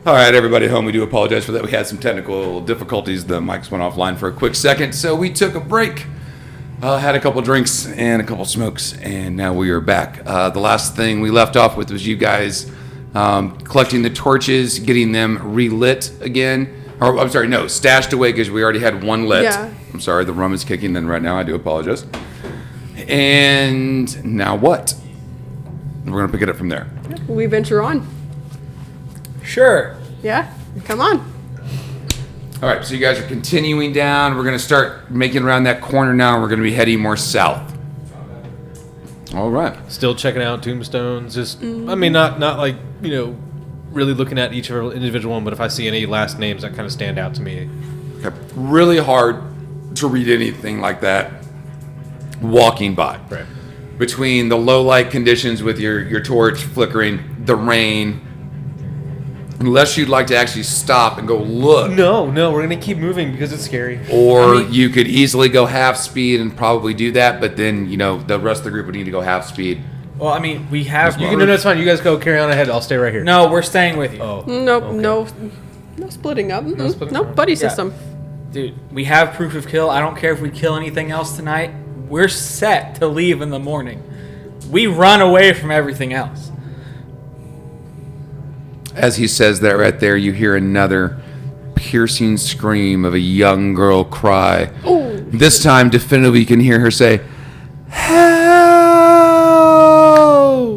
All right, everybody at home, we do apologize for that. We had some technical difficulties. The mics went offline for a quick second, so we took a break. Had a couple drinks and a couple smokes, and now we are back. The last thing we left off with was you guys collecting the torches, getting them relit again. Or, I'm sorry, no, stashed away because we already had one lit. Yeah. I'm sorry, the rum is kicking in right now. I do apologize. And now what? We're going to pick it up from there. We venture on. Sure. Yeah? Come on. All right, so you guys are continuing down. We're going to start making around that corner now, and we're going to be heading more south. All right. Still checking out tombstones. Just, I mean, not like, really looking at each individual one, but if I see any last names that kind of stand out to me. Okay. Really hard to read anything like that walking by. Right. Between the low light conditions with your torch flickering, the rain, unless you'd like to actually stop and go look. No, we're going to keep moving because it's scary. Or you could easily go half speed and probably do that, but then, the rest of the group would need to go half speed. Well, I mean, we have... You can do that's fine. You guys go carry on ahead. I'll stay right here. No, we're staying with you. Oh. Nope, okay. no splitting up. No splitting Nope, up. buddy Yeah. system. Dude, we have proof of kill. I don't care if we kill anything else tonight. We're set to leave in the morning. We run away from everything else. As he says that right there, you hear another piercing scream of a young girl cry. Ooh. This time, definitively, you can hear her say, "Help!"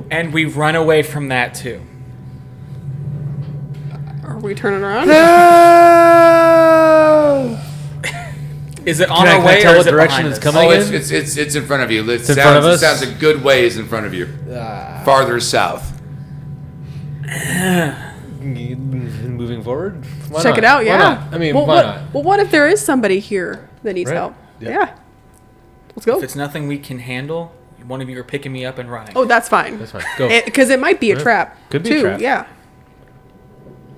And we run away from that too. Are we turning around? Help! Is it on Can our I way tell or what is it direction behind it's us? coming? Oh, in? it's in front of you. It in front of us? It sounds a good ways in front of you. Farther south. Moving forward? Why Check not? it out, Why yeah. not? I mean, well, why not? Well, what if there is somebody here that needs Right. help? Yeah. Yeah. Let's go. If it's nothing we can handle, one of you are picking me up and running. Oh, that's fine. That's fine. Go. Because it might be a Yeah. trap. Could be too. a trap. Yeah.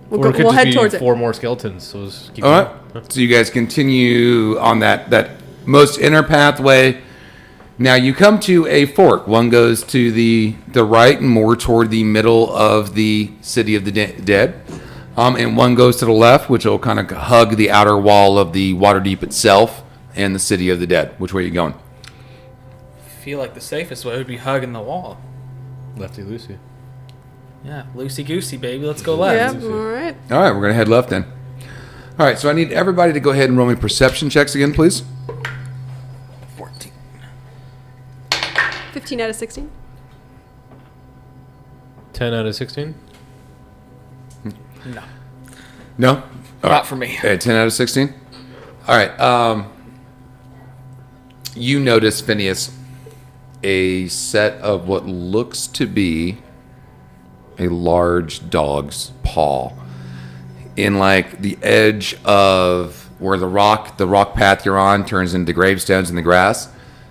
We'll, Or go, it could we'll just head be towards 4 more skeletons. So let's keep All going. right. So you guys continue on that most inner pathway. Now you come to a fork. One goes to the right and more toward the middle of the city of the dead. And one goes to the left, which will kind of hug the outer wall of the Waterdeep itself and the city of the dead. Which way are you going? I feel like the safest way would be hugging the wall. Lefty loosey. Yeah, loosey-goosey, baby. Let's go it. Yeah, left. all right. All right, we're going to head left then. All right, so I need everybody to go ahead and roll me perception checks again, please. 14. 15 out of 16. 10 out of 16? No. No? All Not right. for me. 10 out of 16? All right. You notice, Phineas, a set of what looks to be a large dog's paw in like the edge of where the rock path you're on turns into gravestones in the grass.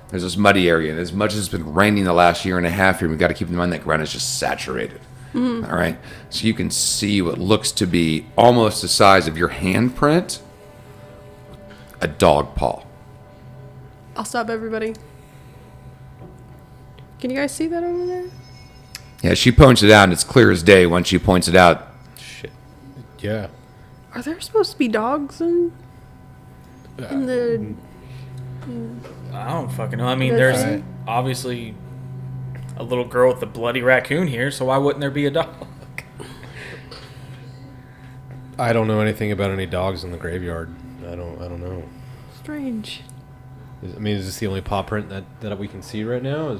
There's this muddy area, and as much as it's been raining the last year and a half here, we've got to keep in mind that ground is just saturated. All right, so you can see what looks to be almost the size of your handprint, a dog paw. I'll stop everybody. Can you guys see that over there? Yeah, she points it out, and it's clear as day when she points it out. Shit. Yeah. Are there supposed to be dogs in the... I don't fucking know. I mean, That's there's right. obviously a little girl with a bloody raccoon here, so why wouldn't there be a dog? I don't know anything about any dogs in the graveyard. I don't know. Strange. Is this the only paw print that we can see right now?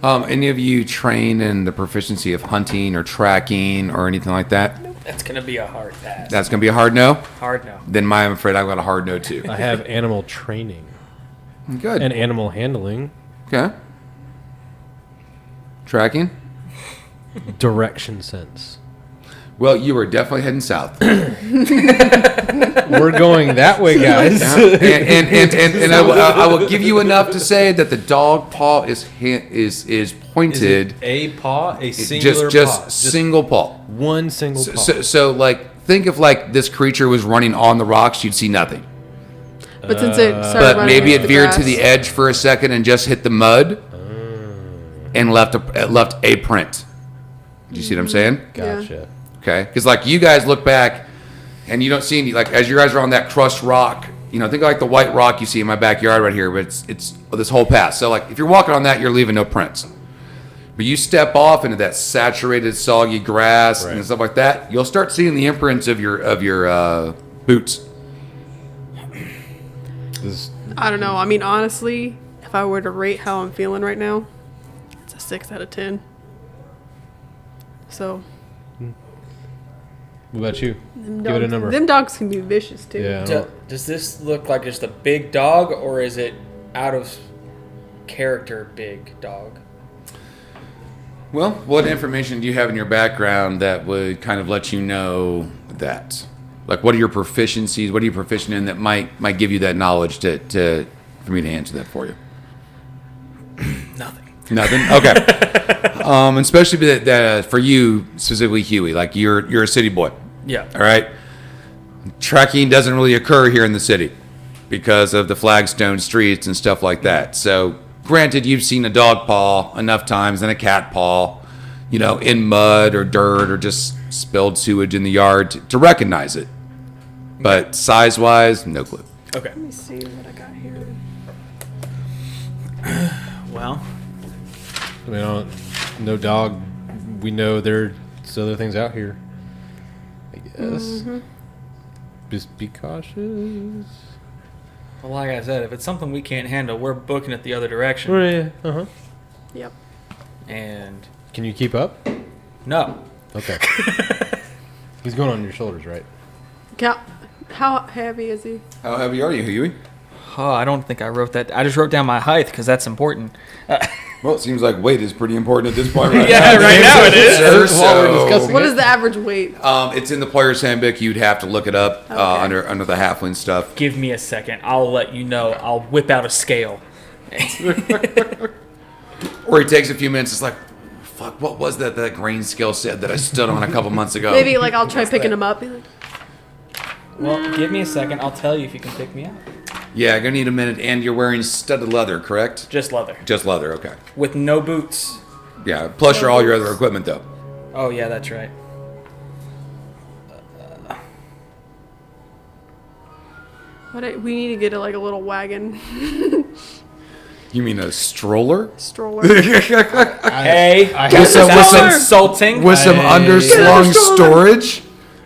Any of you train in the proficiency of hunting or tracking or anything like that? That's going to be a hard pass. That's going to be a hard no? Hard no. Then I'm afraid I've got a hard no too. I have animal training Good. and animal handling. Okay. Tracking? Direction sense. Well, you are definitely heading south. We're going that way, guys. and I will give you enough to say that the dog paw is pointed. a paw? A singular just paw? single paw. One single paw. So like think if like this creature was running on the rocks, you'd see nothing. But since it started But running maybe into it the veered grass, to the edge for a second and just hit the mud and left a print. Do you see what I'm saying? Gotcha. Okay, because like you guys look back, and you don't see any like as you guys are on that crushed rock. Think of like the white rock you see in my backyard right here, but it's this whole path. So like if you're walking on that, you're leaving no prints. But you step off into that saturated, soggy grass and stuff like that, you'll start seeing the imprints of your boots. I don't know. I mean, honestly, if I were to rate how I'm feeling right now, it's a 6 out of 10. So. What about you? Them Give it a dogs- number. Them dogs can be vicious too. Yeah. Does this look like just a big dog, or is it out of character big dog? Well, what information do you have in your background that would kind of let you know that? Like, what are your proficiencies? What are you proficient in that might give you that knowledge to for me to answer that for you? Nothing. Nothing. Okay. Especially that for you specifically, Huey. Like you're a city boy. Yeah. All right. Trekking doesn't really occur here in the city because of the flagstone streets and stuff like that. So, granted, you've seen a dog paw enough times and a cat paw, in mud or dirt or just spilled sewage in the yard to recognize it. But size-wise, no clue. Okay. Let me see what I got here. Well, I mean, no dog. We know there's other things out here. I guess. Just be cautious. well, like I said, if it's something we can't handle, we're booking it the other direction. Yeah. Uh huh. Yep. And Can you keep up? no. Okay. He's going on your shoulders, right? How heavy is he? How heavy are you, Huey? Oh, I don't think I wrote that. I just wrote down my height because that's important. Well, it seems like weight is pretty important at this point, right? Yeah, now. right now it is. Sure, While we're discussing What is the average weight? It's in the player's handbook. You'd have to look it up Okay. under the halfling stuff. Give me a second. I'll let you know. I'll whip out a scale. Or he takes a few minutes. It's like, fuck, what was that grain scale said that I stood on a couple months ago? Maybe like I'll try picking him up. Be like, Well, give me a second. I'll tell you if you can pick me up. Yeah, gonna need a minute. And you're wearing studded leather, correct? Just leather. Just leather, okay. With no boots. Yeah, plus all your other equipment, though. Oh, yeah, that's right. we need to get a little wagon You mean a stroller? stroller. Hey, With some- that's insulting. With some underslung Stroller. storage?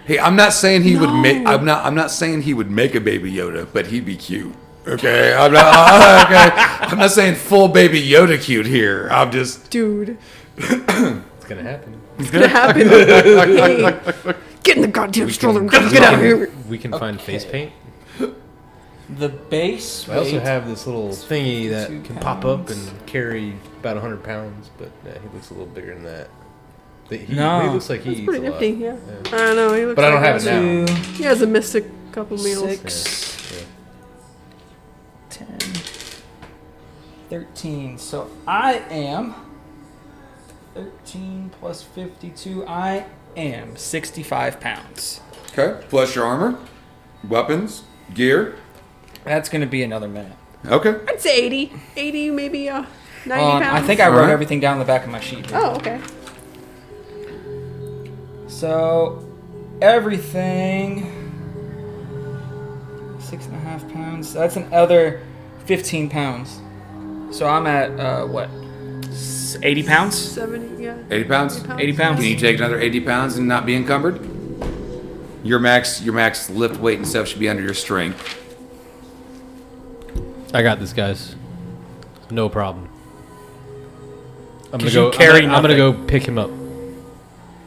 Hey, I'm not saying he would make. I'm not saying he would make a baby Yoda, but he'd be cute. Okay, I'm not. Okay, I'm not saying full baby Yoda cute here. I'm just. Dude, It's gonna happen. it's gonna happen. Hey, get in the goddamn stroller. Get out of here. We can find face paint. The base I also weight- have this little thingy that 2 can pop up pounds. and carry about 100 pounds, but he looks a little bigger than that. He No. looks like he That's eats pretty a lot. nifty. Yeah. I don't know. He looks But I don't like have it now. 2, He has a mystic couple meals. 6, Yeah. 10, 13. So I am 13 plus 52. I am 65 pounds. Okay. Plus your armor, weapons, gear. That's going to be another minute. Okay. I'd say 80. 80, maybe 90 pounds. I think I wrote Alright. everything down on the back of my sheet. Oh, okay. So everything 6.5 pounds. That's another 15 pounds. So I'm at what? 80 pounds? 70, yeah. 80 pounds. 80 pounds. Can you take another 80 pounds and not be encumbered? Your max lift weight and stuff should be under your strength. I got this, guys. No problem. I'm 'Cause gonna you go. carry I'm gonna nothing. go pick him up.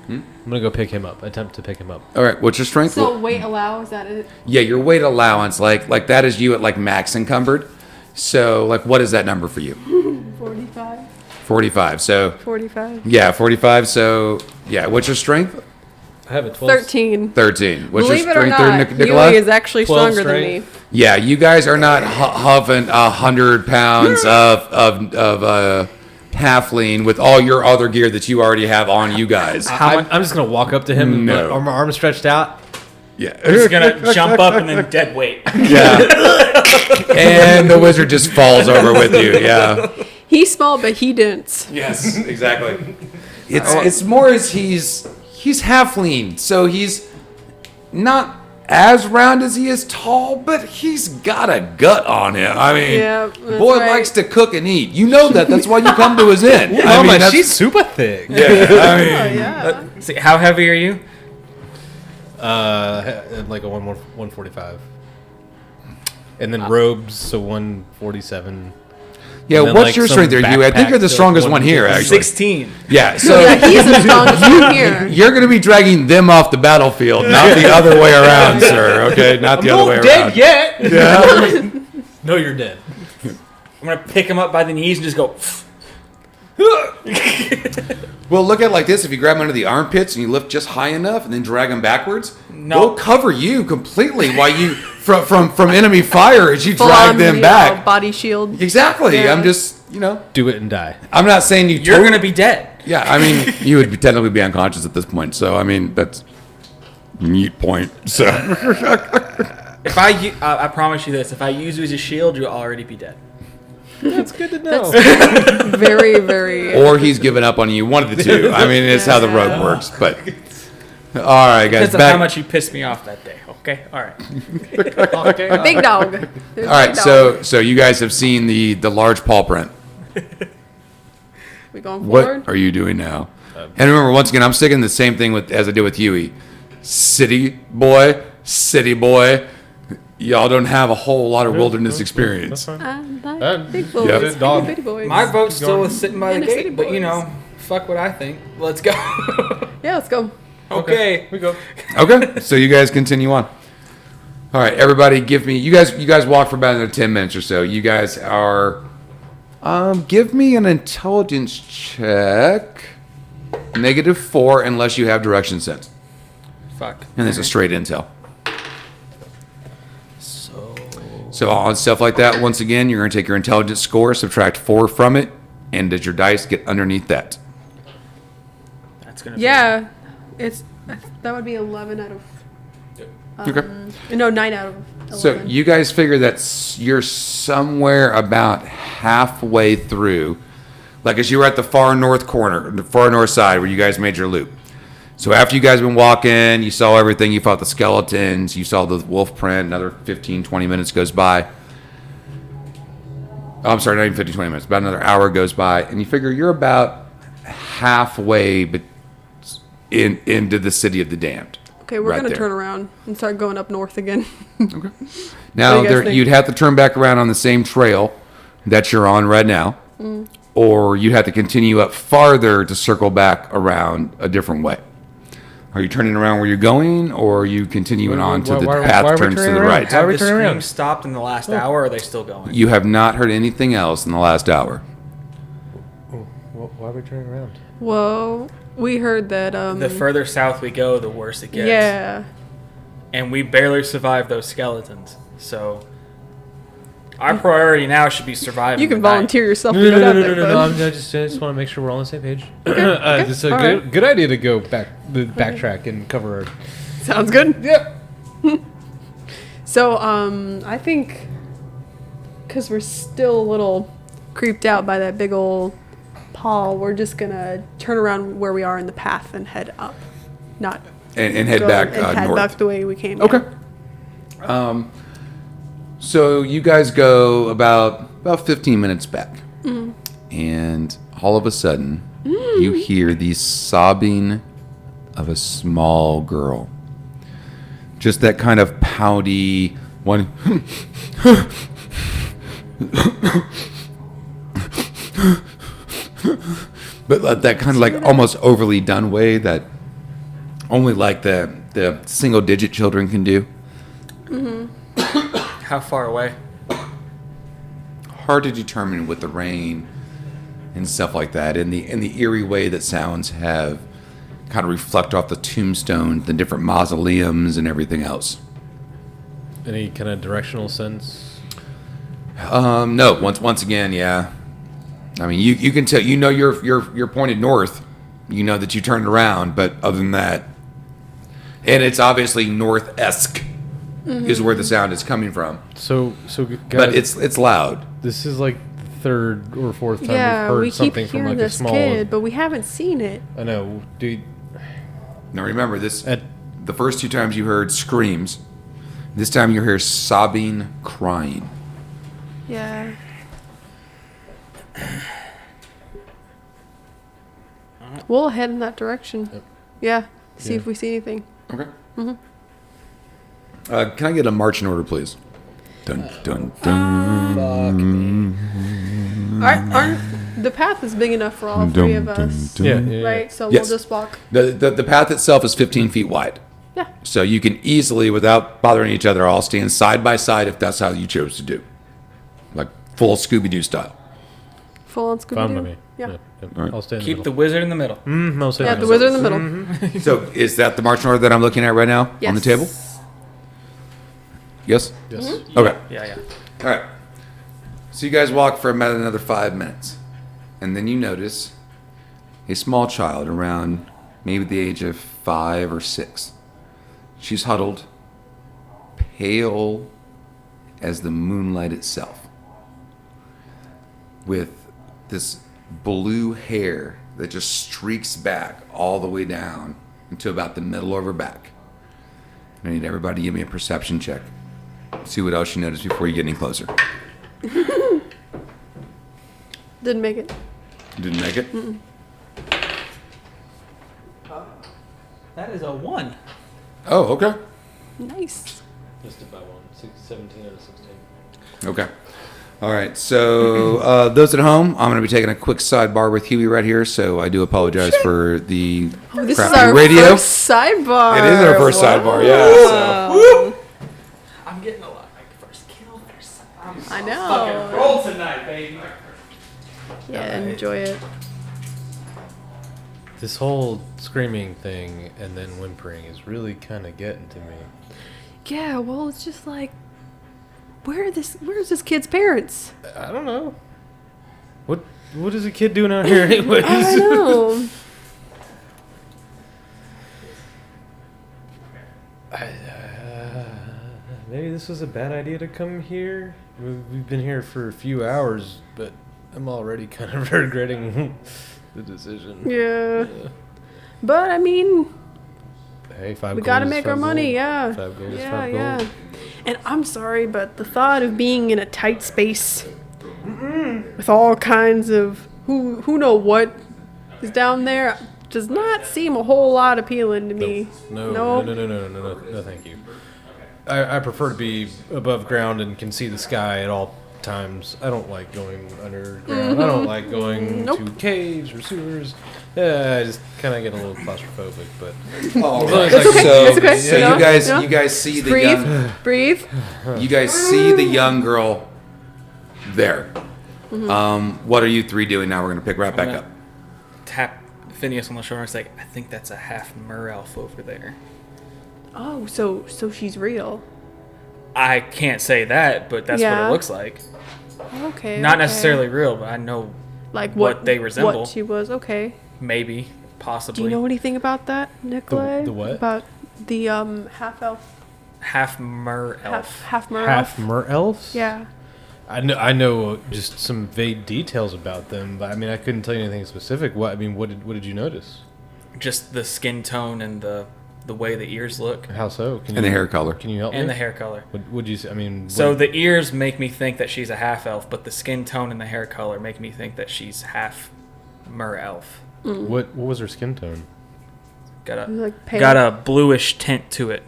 I'm gonna go pick him up. Attempt to pick him up. All right. What's your strength? So weight allow, is that it? Yeah, your weight allowance, like that is you at like max encumbered. So like, what is that number for you? 45. 45. So 45. yeah, 45. So yeah, what's your strength? I have a 12. 13. 13. What's Believe your it or strength not, there, Nikolai? Huey is actually 12 stronger than me. strength. Yeah, you guys are not huffing 100 pounds of halfling with all your other gear that you already have on you guys. I'm just gonna walk up to him No. and my arms stretched out. Yeah. Just gonna jump up and then dead weight. Yeah. And the wizard just falls over with you. Yeah. He's small, but he dense. Yes, exactly. It's more as he's he's halfling, so he's not as round as he is tall, but he's got a gut on him. I mean, Yeah, the that's boy right. likes to cook and eat. You know that. That's why you come to his inn. I mean, that's, she's super thick. yeah. I Oh, mean, yeah. See, how heavy are you? Like a 145. And then robes, so 147. yeah. And then, What's like, your some strength there, you? I think backpack you're the to strongest one here, 150. actually. 16. Yeah. So Yeah, he's the strongest one here. you're going to be dragging them off the battlefield, not the other way around, sir. Okay, not the other way around. yet. Yeah. No, you're dead. I'm going to pick him up by the knees and just go... Well, look at it like this: if you grab him under the armpits and you lift just high enough, and then drag him backwards, No. they'll cover you completely while you from enemy fire as you Full drag on, them back. body shield. Exactly. Yeah. I'm just, Do it and die. I'm not saying you. You're going to be dead. Yeah, I mean, you would technically be unconscious at this point. So, I mean, that's mute point. So, If I promise you this, if I use you as a shield, you'll already be dead. That's good to know. Very, very. or he's given up on you. One of the two. I mean, it's how the rogue works. But all right, guys. Depends on how much you pissed me off that day. Okay, all right. Big dog. There's All right, big dog. so you guys have seen the large paw print. We going What forward? are you doing now? And remember, once again, I'm sticking the same thing as I did with Huey. City boy. Y'all don't have a whole lot of wilderness experience. That's fine. Big Yeah, boys. good dog. Bitty boys. My vote's still with sitting by the Inner city gate, but you boys. know, fuck what I think. Let's go. Yeah, let's go. Okay. We go. Okay, so you guys continue on. All right, everybody, give me. You guys walk for about another 10 minutes or so. You guys are. Give me an intelligence check. -4 unless you have direction sense, Fuck. and it's a straight intel. So on stuff like that, once again, you're going to take your intelligence score, subtract 4 from it, and does your dice get underneath that? That's gonna. Yeah, that would be 11 out of. Okay. No, 9 out of 11. So you guys figure that you're somewhere about halfway through, like as you were at the far north corner, the far north side where you guys made your loop. So after you guys been walking, you saw everything, you fought the skeletons, you saw the wolf print, another 15, 20 minutes goes by. Oh, I'm sorry, not even 15, 20 minutes, about another hour goes by, and you figure you're about halfway into the city of the damned. Okay, we're right gonna there. turn around and start going up north again. Now, What do you guys think? you'd have to turn back around on the same trail that you're on right now, or you'd have to continue up farther to circle back around a different way. Are you turning around where you're going, or are you continuing on to the why path are we turns to turning the around? right? Why are Have we the turning around? screams stopped in the last hour, or are they still going? You have not heard anything else in the last hour. Why are we turning around? Well, we heard that. The further south we go, the worse it gets. Yeah. And we barely survived those skeletons. So our priority now should be surviving. You can the night. volunteer yourself No, to no, go no, down no, no, there. no, bud. I just want to make sure we're all on the same page. okay, It's a all good idea to go backtrack and cover our... Sounds good. Yep. So, I think because we're still a little creeped out by that big old paw, we're just gonna turn around where we are in the path and head up, not And head go back and head north. back the way we came. Okay. So you guys go about 15 minutes back, and all of a sudden, you hear the sobbing of a small girl. Just that kind of pouty one. But that kind of like almost overly done way that only like the single digit children can do. How far away? Hard to determine with the rain and stuff like that, and the eerie way that sounds have kind of reflect off the tombstones, the different mausoleums, and everything else. Any kind of directional sense? No. Once again, yeah. I mean, you can tell. You know, you're pointed north. You know that you turned around, but other than that, and it's obviously north-esque is where the sound is coming from. So guys, But it's loud. this is like the third or fourth time Yeah, we've heard we keep something from hearing like a this small. kid, but we haven't seen it. I know, dude. Now remember this. Ed. The first 2 times you heard screams. This time you hear sobbing, crying. Yeah. We'll head in that direction. Yep. Yeah. See Yeah. if we see anything. Okay. Can I get a marching order, please? Dun dun dun. Fuck me. Aren't the path is big enough for all 3 of us, Yeah, yeah, yeah. right? So Yes. we'll just walk. The path itself is 15 feet wide. Yeah. So you can easily, without bothering each other, all stand side by side if that's how you chose to do. Like full Scooby-Doo style. Full on Scooby Fine by Doo. me. Yeah. All right. I'll stay in Keep the the wizard in the middle. middle. I'll stay Yeah, in the the middle. wizard in the middle. So is that the marching order that I'm looking at right now on the Yes. table? Yes? Yes. Okay. Yeah. All right. So you guys walk for about another 5 minutes. And then you notice a small child around maybe the age of 5 or 6. She's huddled, pale as the moonlight itself, with this blue hair that just streaks back all the way down into about the middle of her back. I need everybody to give me a perception check. See what else you notice before you get any closer. Didn't make it. Didn't make it? That is a 1. Oh, okay. Nice. Just about 17 out of 16. Okay. All right. So those at home, I'm going to be taking a quick sidebar with Huey right here. So I do apologize for the Oh, this crappy is our radio. first sidebar. It is our first sidebar, yeah. So. I'm getting a lot like first kill. I know. Fucking roll tonight, baby. Yeah, enjoy it. This whole screaming thing and then whimpering is really kind of getting to me. Yeah, well, it's just like, where's this kid's parents? I don't know. What is a kid doing out here anyways? I know. Maybe this was a bad idea to come here. We've been here for a few hours, but I'm already kind of regretting the decision. Yeah. But I mean, Hey, 5 we gold gotta is make 5 our money, gold. yeah. 5 gold is Yeah, 5 yeah. gold. And I'm sorry, but the thought of being in a tight space with all kinds of who know what is down there does not seem a whole lot appealing to me. No, thank you. I prefer to be above ground and can see the sky at all times. I don't like going underground. I don't like going Nope. to caves or sewers. I just kind of get a little claustrophobic, but All As long right. as I can okay, So, it's okay. so No, you guys, no. you guys see the Breathe, young, breathe. you guys see the young girl there. What are you 3 doing now? We're gonna pick right back up. Tap Phineas on the shoulder and say, I think that's a half mer elf over there. Oh, so she's real. I can't say that, but that's what Yeah. it looks like. Okay. Not okay. necessarily real, but I know like what they resemble. What she was. Okay. maybe, possibly. Do you know anything about that, Nikolai? The what? About the half elf, half mer elf? half mer half elf? mer elves. Yeah. I know just some vague details about them, but I mean I couldn't tell you anything specific. What did you notice? Just the skin tone and the way the ears look How so? Can And the you- hair color. Can you help and me? the hair color. What would you say? I mean, So what- the ears make me think that she's a half elf, but the skin tone and the hair color make me think that she's half mer elf. what was her skin tone? Got a Like pale. got a bluish tint to it.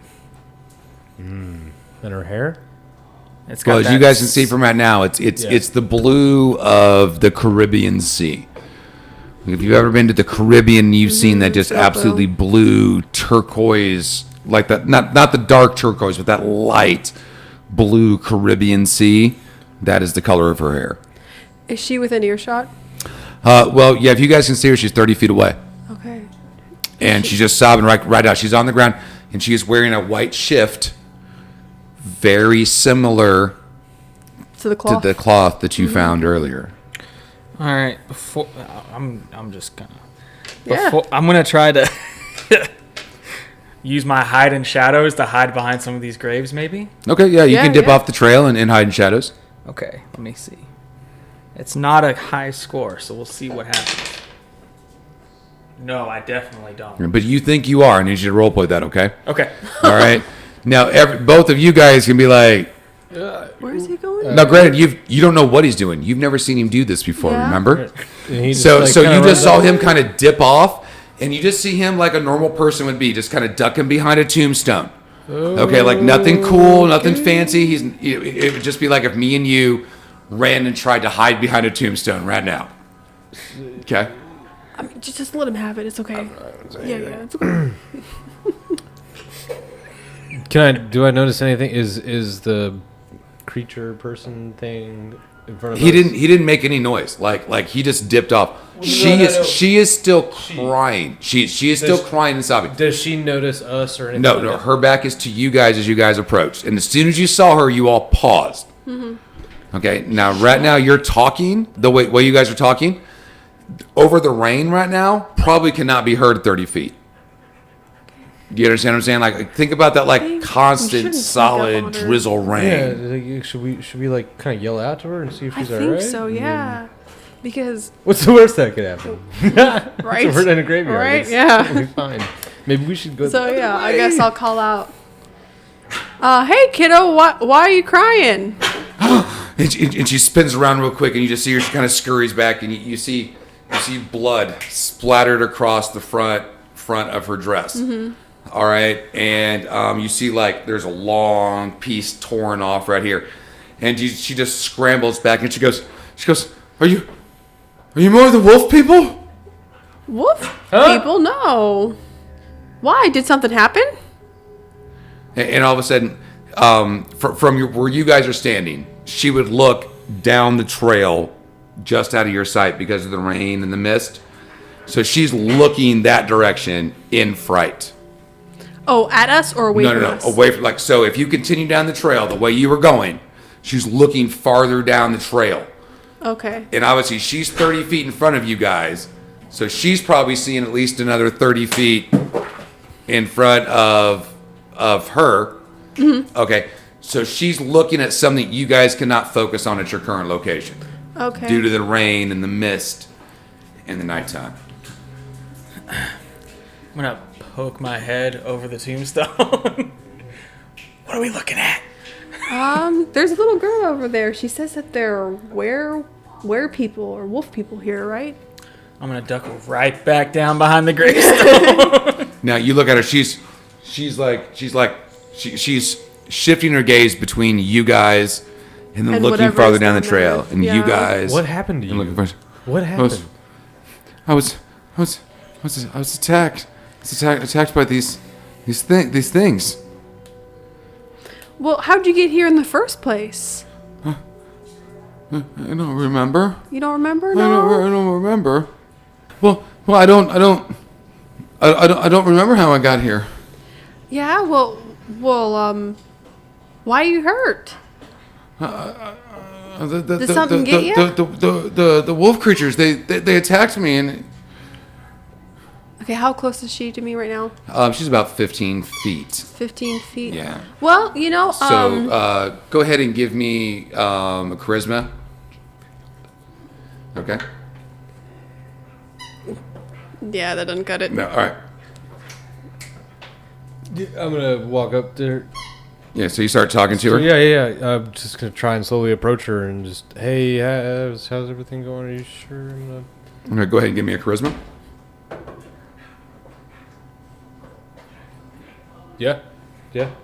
And her hair? It's got Well, as that you guys can see from right now, it's Yeah. it's the blue of the Caribbean Sea. If you've ever been to the Caribbean, you've seen that just so absolutely blue turquoise, like that. Not the dark turquoise, but that light blue Caribbean Sea. That is the color of her hair. Is she within earshot? Well, yeah. If you guys can see her, she's 30 feet away, Okay. and she's just sobbing right now. She's on the ground, and she is wearing a white shift, very similar To the cloth. to the cloth that you found earlier. All right, before I'm just gonna. Yeah. Before, I'm gonna try to use my hide in shadows to hide behind some of these graves, maybe. Okay, yeah, you Yeah, can dip yeah. off the trail and hide in shadows. Okay, let me see. It's not a high score, so we'll see what happens. No, I definitely don't. But you think you are. I need you to roleplay that, okay? Okay. All right. Now, both of you guys can be like, Where is he going? now, granted, you don't know what he's doing. You've never seen him do this before, Yeah. remember? And he just, So like, you kinda just runs saw up. him kind of dip off, and you just see him like a normal person would be, just kind of ducking behind a tombstone. Okay, like nothing cool, nothing fancy. It would just be like if me and you ran and tried to hide behind a tombstone right now. Okay. I mean, just let him have it. It's okay. Yeah, it's okay. Do I notice anything? Is the creature person thing in front of us? He didn't make any noise. Like he just dipped off. She is still crying. She is still crying and sobbing. Does she notice us or anything? No, like no. that? Her back is to you guys as you guys approached, and as soon as you saw her, you all paused. Okay. Now, right now, you're talking the way you guys are talking over the rain right now. Probably cannot be heard at 30 feet. Do you understand what I'm saying? Like, think about that, like We constant, shouldn't sneak up solid on her. drizzle Yeah. rain. Like, should we like kind of yell out to her and see if I she's think alright? so, yeah. Because, What's the worst that could happen? right? It's a bird in a graveyard. Right, It's yeah. totally fine. Maybe we should go. So, the other yeah, I way. guess I'll call out. Hey, kiddo, why are you crying? And she spins around real quick, and you just see her. She kind of scurries back, and you see blood splattered across the front of her dress. All right, and you see like there's a long piece torn off right here, and she just scrambles back, and she goes, Are you more of the wolf people? Wolf people? No. Why? Did something happen? And all of a sudden, from where you guys are standing, she would look down the trail just out of your sight because of the rain and the mist. So she's looking that direction in fright. Oh, at us or away from us? Away from, like, so if you continue down the trail the way you were going, she's looking farther down the trail. Okay. And obviously she's 30 feet in front of you guys. So she's probably seeing at least another 30 feet in front of her. Okay. So she's looking at something you guys cannot focus on at your current location Okay. due to the rain and the mist and the nighttime. I'm gonna poke my head over the tombstone. What are we looking at? There's a little girl over there. She says that they're were people or wolf people here, right? I'm gonna duck right back down behind the gravestone. Now you look at her. She's shifting her gaze between you guys and then And looking whatever farther is down the down trail there. and you Yeah. guys. What happened to and you? looking for. What happened? I was attacked. I was attacked by these things. Well, how'd you get here in the first place? I don't remember. You don't remember? I No. don't remember. Well, I don't remember how I got here. Yeah. Well. Why are you hurt? Did something get you? The wolf creatures they attacked me and Okay. How close is she to me right now? she's about 15 feet. 15 feet. Yeah. Well, So go ahead and give me a charisma. Okay. Yeah, that doesn't cut it. No. All right. I'm gonna walk up there. Yeah. So you start talking to So, her. yeah. I'm just gonna try and slowly approach her and just, hey, how's everything going? Are you sure? I'm gonna go ahead and give me a charisma. Yeah.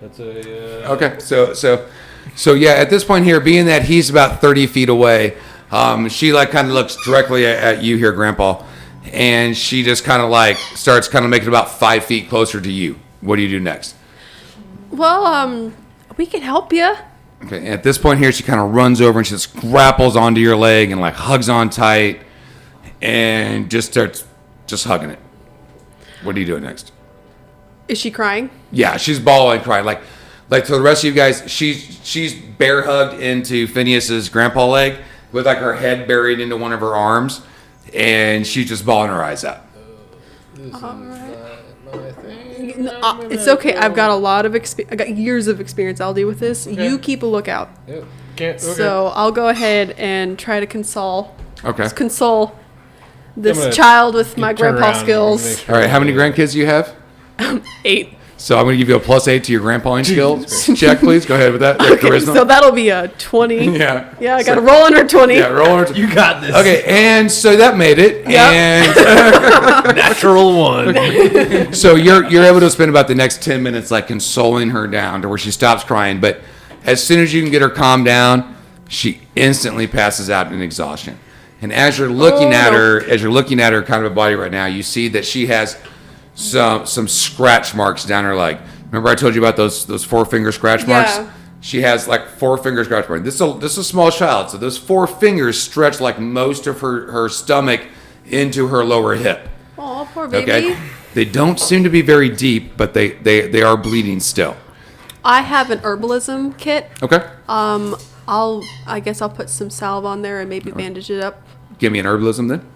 That's a. Okay, so yeah. At this point here, being that he's about 30 feet away, she like kind of looks directly at you here, Grandpa, and she just kind of like starts kind of making about 5 feet closer to you. What do you do next? Well, we can help you. Okay, and at this point here, she kind of runs over and she just grapples onto your leg and like hugs on tight, and just starts just hugging it. What are you doing next? Is she crying? Yeah, she's bawling, crying. Like to the rest of you guys, she's bear hugged into Phineas's grandpa leg with like her head buried into one of her arms, and she's just bawling her eyes out. It's okay. I've got a lot of experience. I got years of experience. I'll deal with this. Okay. You keep a lookout. Yep. Can't. Okay. So I'll go ahead and try to console. Okay. Console this child with my turn grandpa around and skills. make sure All right, how many grandkids do you have? 8. So I'm going to give you a +8 to your grandpa skills. Check, please. Go ahead with that. Okay, Charisma. so that'll be a 20. Yeah. Yeah, I got to roll under 20. Yeah, roll over. You got this. Okay, and so that made it. Yep. And natural one. so you're able to spend about the next 10 minutes like consoling her down to where she stops crying. But as soon as you can get her calmed down, she instantly passes out in exhaustion. And as you're looking at her kind of a body right now, you see that she has some scratch marks down her leg. Remember I told you about those 4-finger scratch marks? Yeah. She has like 4-finger scratch marks. This is a small child, so those 4 fingers stretch like most of her stomach into her lower hip. Oh, poor baby. Okay, they don't seem to be very deep, but they are bleeding still. I have an herbalism kit. Okay, I guess I'll put some salve on there and maybe bandage it up. give me an herbalism then.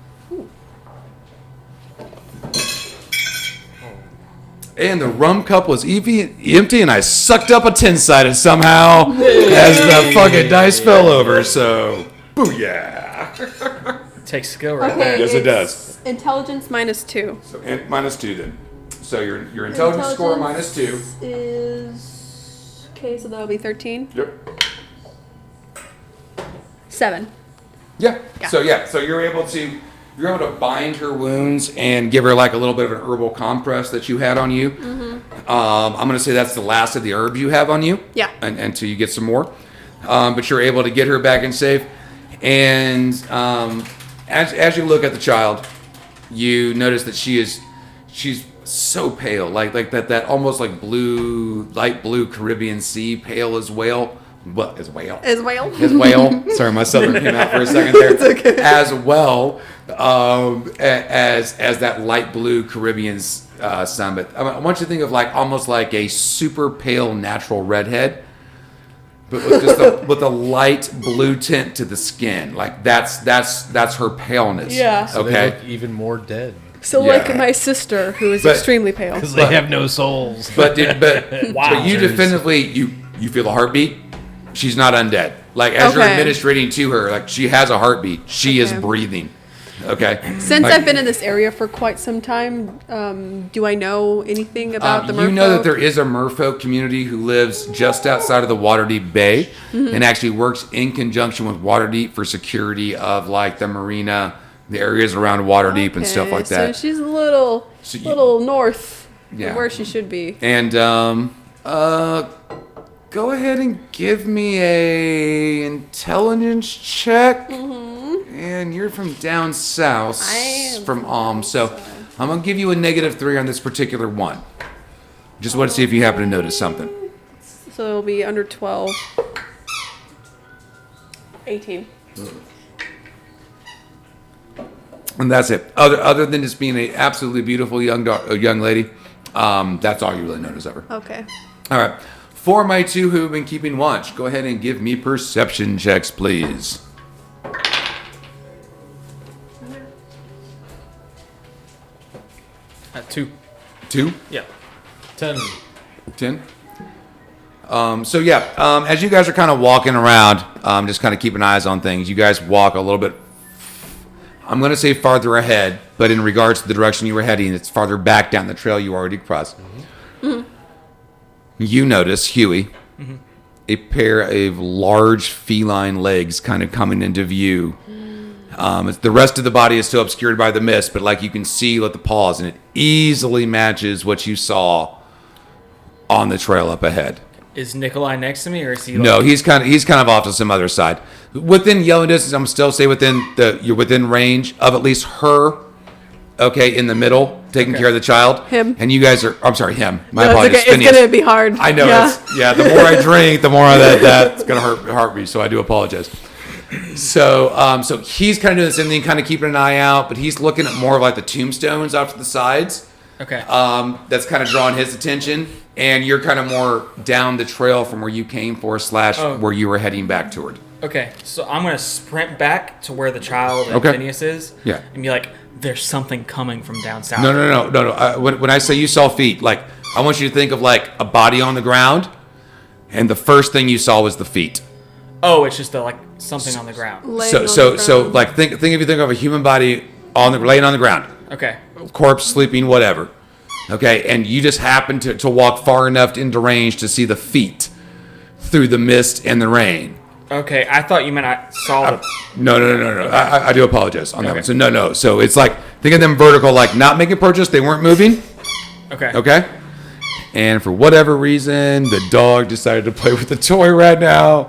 And the rum cup was empty, and I sucked up a 10-sided somehow as the fucking dice fell over. So, booyah! Takes skill right there. Yes, it does. Intelligence -2. So, and -2 then. So your intelligence score -2. Is okay, so that'll be 13. Yep. 7. Yeah. So you're able to bind her wounds and give her like a little bit of an herbal compress that you had on you. Mm-hmm. I'm gonna say that's the last of the herbs you have on you. Yeah. Until you get some more, but you're able to get her back in safe. And as you look at the child, you notice that she's so pale, like that almost like light blue Caribbean Sea pale as whale. What is whale? As well. As well. Sorry, my southern came out for a second there. It's okay. As well as that light blue Caribbean sun. But I want you to think of like almost like a super pale natural redhead, but with a light blue tint to the skin. Like that's her paleness. Yeah. So they Okay. look even more dead. So Yeah. like my sister, who is But- extremely pale. Because they have no souls. But Wow. you definitively you feel the heartbeat. She's not undead. Like as you're Okay. administrating to her, like she has a heartbeat. She is Okay. breathing. Okay. Since Like, I've been in this area for quite some time, do I know anything about the merfolk? you know that there is a merfolk community who lives just outside of the Waterdeep Bay and actually works in conjunction with Waterdeep for security of like the marina, the areas around Waterdeep and stuff Okay, like that. So she's a little north Yeah. of where she should be. And go ahead and give me a intelligence check. And you're from down south, I am from so I'm gonna give you a -3 on this particular one. Just want to see if you happen to notice something. So it'll be under 12. 18. And that's it. Other than just being a absolutely beautiful young lady, that's all you really notice of her. Okay. All right. For my 2 who've been keeping watch, go ahead and give me perception checks, please. At 2. 2? Yeah. 10. 10? As you guys are kind of walking around, just kind of keeping eyes on things, you guys walk a little bit, I'm going to say farther ahead, but in regards to the direction you were heading, it's farther back down the trail you already crossed. Mm-hmm. You notice, Huey, a pair of large feline legs kind of coming into view. The rest of the body is still obscured by the mist, but like you can see with the paws, and it easily matches what you saw on the trail up ahead. Is Nikolai next to me, or is he? No, he's kind of off to some other side. Within yelling distance, I'm still say you're within range of at least her. Okay, in the middle, taking care of the child. Him. And you guys are. I'm sorry, him. My No, apologies. it's okay. It's Phineas. gonna be hard. I know. Yeah. The more I drink, the more that's gonna hurt me. So I do apologize. So he's kind of doing the same thing, kind of keeping an eye out, but he's looking at more of like the tombstones off to the sides. Okay. That's kind of drawing his attention, and you're kind of more down the trail from where you came for / where you were heading back toward. Okay, so I'm gonna sprint back to where the child and Okay. Phineas is. Yeah. And be like, "There's something coming from down south." No. When I say you saw feet, like I want you to think of like a body on the ground, and the first thing you saw was the feet. Oh, it's just like something on the ground. Laying So on so the so ground. like think of a human body laying on the ground. Okay. Corpse, sleeping, whatever. Okay, and you just happen to walk far enough into range to see the feet through the mist and the rain. Okay, I thought you meant I saw the... No. I do apologize on that one. So no. So it's like, think of them vertical, like not making purchase. They weren't moving. Okay. And for whatever reason, the dog decided to play with the toy right now.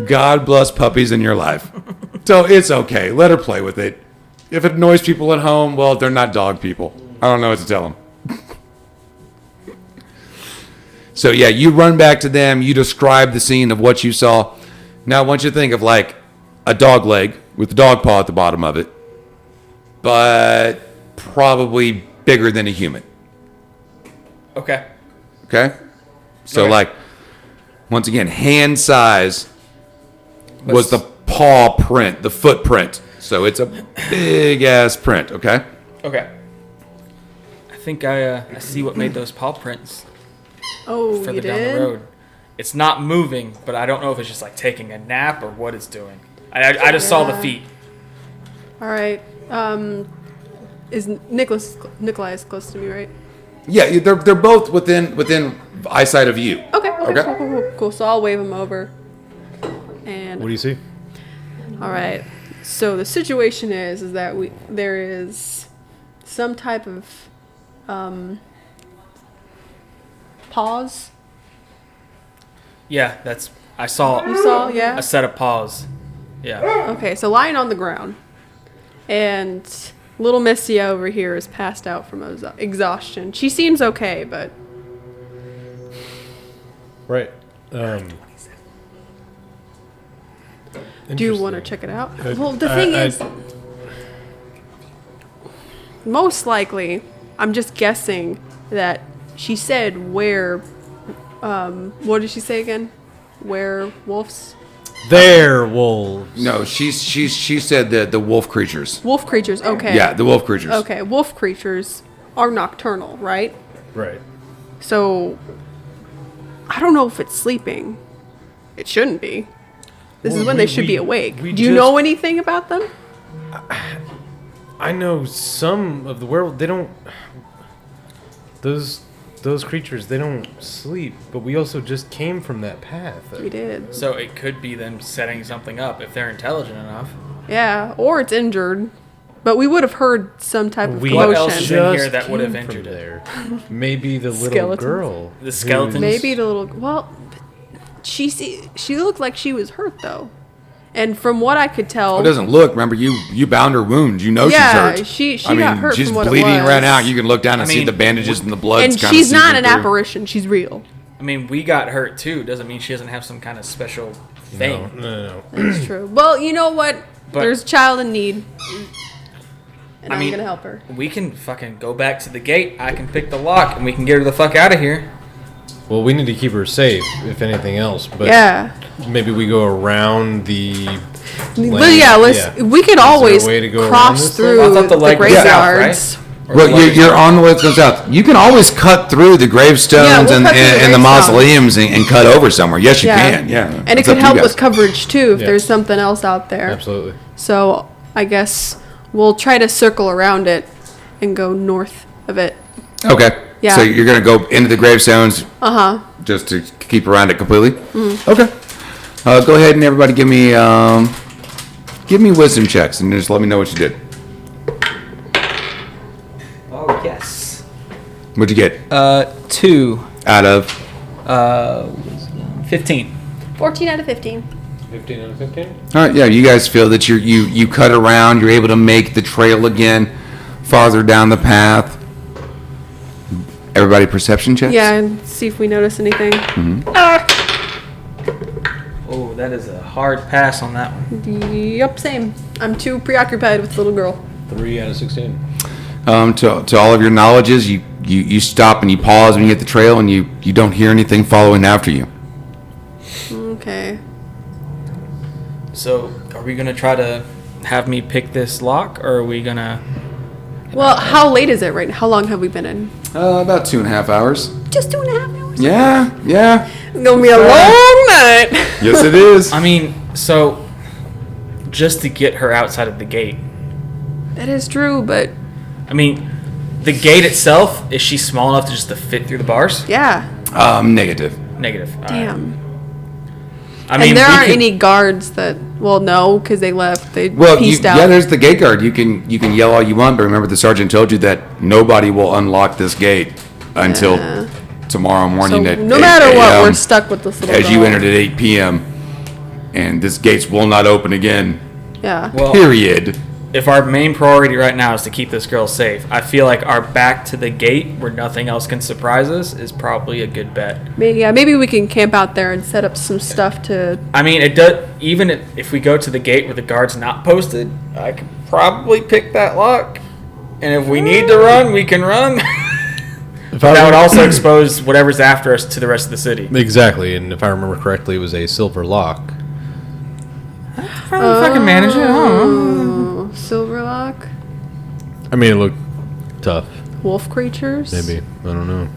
God bless puppies in your life. So it's okay. Let her play with it. If it annoys people at home, well, they're not dog people. I don't know what to tell them. So yeah, you run back to them. You describe the scene of what you saw. Now I want you to think of like a dog leg with the dog paw at the bottom of it, but probably bigger than a human. Okay. So Okay. like, once again, hand size was the paw print, the footprint. So it's a big ass print. Okay. I think I see what made those paw prints Oh, further you down did? the road. It's not moving, but I don't know if it's just like taking a nap or what it's doing. I just saw the Yeah. feet. All right. Is Nikolai is close to me, right? Yeah, they're both within eyesight of you. Okay. Okay. Cool. So I'll wave him over. And What do you see? all right. So the situation is that there is some type of pause. Yeah, I saw You saw, yeah? a set of paws. Yeah. Okay, so lying on the ground, and little Missy over here is passed out from exhaustion. She seems okay, but Right. do you want to Interesting. check it out? Well, the thing is, most likely, I'm just guessing that she said what did she say again? Werewolves? They're wolves. No, she said the wolf creatures. Wolf creatures, okay. Yeah, the wolf creatures. Okay, wolf creatures are nocturnal, right? Right. So, I don't know if it's sleeping. It shouldn't be. This is Well, when they should be we- awake. we Do you just- know anything about them? I know some of the werewolves. They don't. Those creatures, they don't sleep. But we also just came from that path. We did. So it could be them setting something up if they're intelligent enough. Yeah, or it's injured. But we would have heard some type of We What else is commotion. in here that would have came from injured it? there. Maybe the little Skeletons. girl. The skeletons? Maybe the little. Well, she looked like she was hurt though, and from what I could tell, It doesn't look. Remember, you bound her wound. You know Yeah, she's hurt. she got hurt she's from what it bleeding right was. now. You can look down and see mean, the bandages and the blood. and she's not an apparition. She's real. I mean, we got hurt too. Doesn't mean she doesn't have some kind of special thing. No. That's true. Well, you know what? But- There's a child in need, and I I'm mean- gonna help her. We can fucking go back to the gate. I can pick the lock and we can get her the fuck out of here. Well, we need to keep her safe, if anything else. But Yeah. maybe we go around the. But lane. yeah, Yeah. we could there a always way to go around cross this through thing? I thought the the leg was graveyards. south, Or Well, the leg- you're on the way that goes out. You can always cut through the gravestones Yeah, we'll and, cut through the and the gravestones. mausoleums and cut over somewhere. Yes, you can. Yeah, And it It's could up to you help guys. with coverage too if Yeah. there's something else out there. Absolutely. So I guess we'll try to circle around it and go north of it. Okay. Yeah. So you're gonna go into the gravestones Uh huh. just to keep around it completely. Mm-hmm. Okay. Go ahead and everybody give me wisdom checks and just let me know what you did. Oh, yes. What'd you get 2. out of? 15. 14 out of 15. 15 out of 15? All right. Yeah. You guys feel that you cut around. You're able to make the trail again farther down the path. Everybody perception checks. Yeah, and see if we notice anything. Oh, that is a hard pass on that one. Yep, same. I'm too preoccupied with the little girl. 3 out of 16. To all of your knowledges, you stop and you pause when you get the trail, and you don't hear anything following after you. Okay. So, are we gonna try to have me pick this lock, or are we gonna? Well, how late is it right now? How long have we been in? About 2.5 hours. Just 2.5 hours. Yeah. It's gonna be a long night. Yes, it is. I mean, so just to get her outside of the gate, That is true, but I mean, the gate itself, is she small enough to just to fit through the bars? yeah. Negative. Negative. All right. Damn. I mean, And there we aren't could- any guards that. Well, no, because they left. They Well, pieced out. yeah, there's the gate guard. You can yell all you want, but remember the sergeant told you that nobody will unlock this gate until Yeah. tomorrow so morning at no 8 matter what, a.m. we're stuck with this little as you dog. entered at 8 p.m. and this gates will not open again. Yeah. well, Period. if our main priority right now is to keep this girl safe, I feel like our back to the gate where nothing else can surprise us is probably a good bet. Maybe we can camp out there and set up some stuff to. I mean, it does. Even if we go to the gate where the guard's not posted, I could probably pick that lock. And if we need to run, we can run. That would also expose whatever's after us to the rest of the city. Exactly, and if I remember correctly, it was a silver lock. Probably fucking manage it. I don't know. Silverlock? I mean, it looked tough. Wolf creatures? Maybe. I don't know.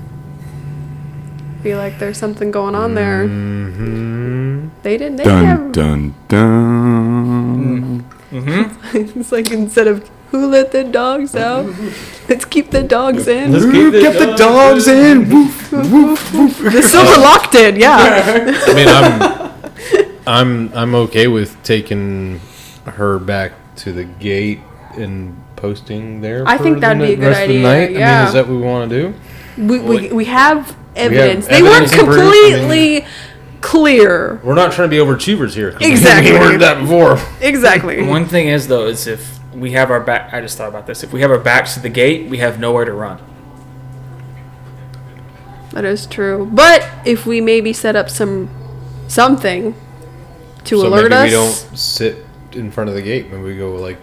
Feel like there's something going on there. Mm-hmm. They didn't. They Dun have. dun dun. It's like instead of who let the dogs out, let's keep the dogs in. Get the dogs in. Woof, woof, woof. The Silverlock did, yeah. I mean, I'm okay with taking her back to the gate and posting there. I for think that'd the be a good rest of the idea, night. I yeah. mean, is that what we want to do? We have evidence. They evidence weren't and proof, I mean- completely clear. We're not trying to be overachievers here. Exactly. We heard that before. Exactly. One thing is, though, is if we have our back... I just thought about this. If we have our backs to the gate, we have nowhere to run. That is true. But if we maybe set up something to So alert maybe us. we don't sit in front of the gate. Maybe we go like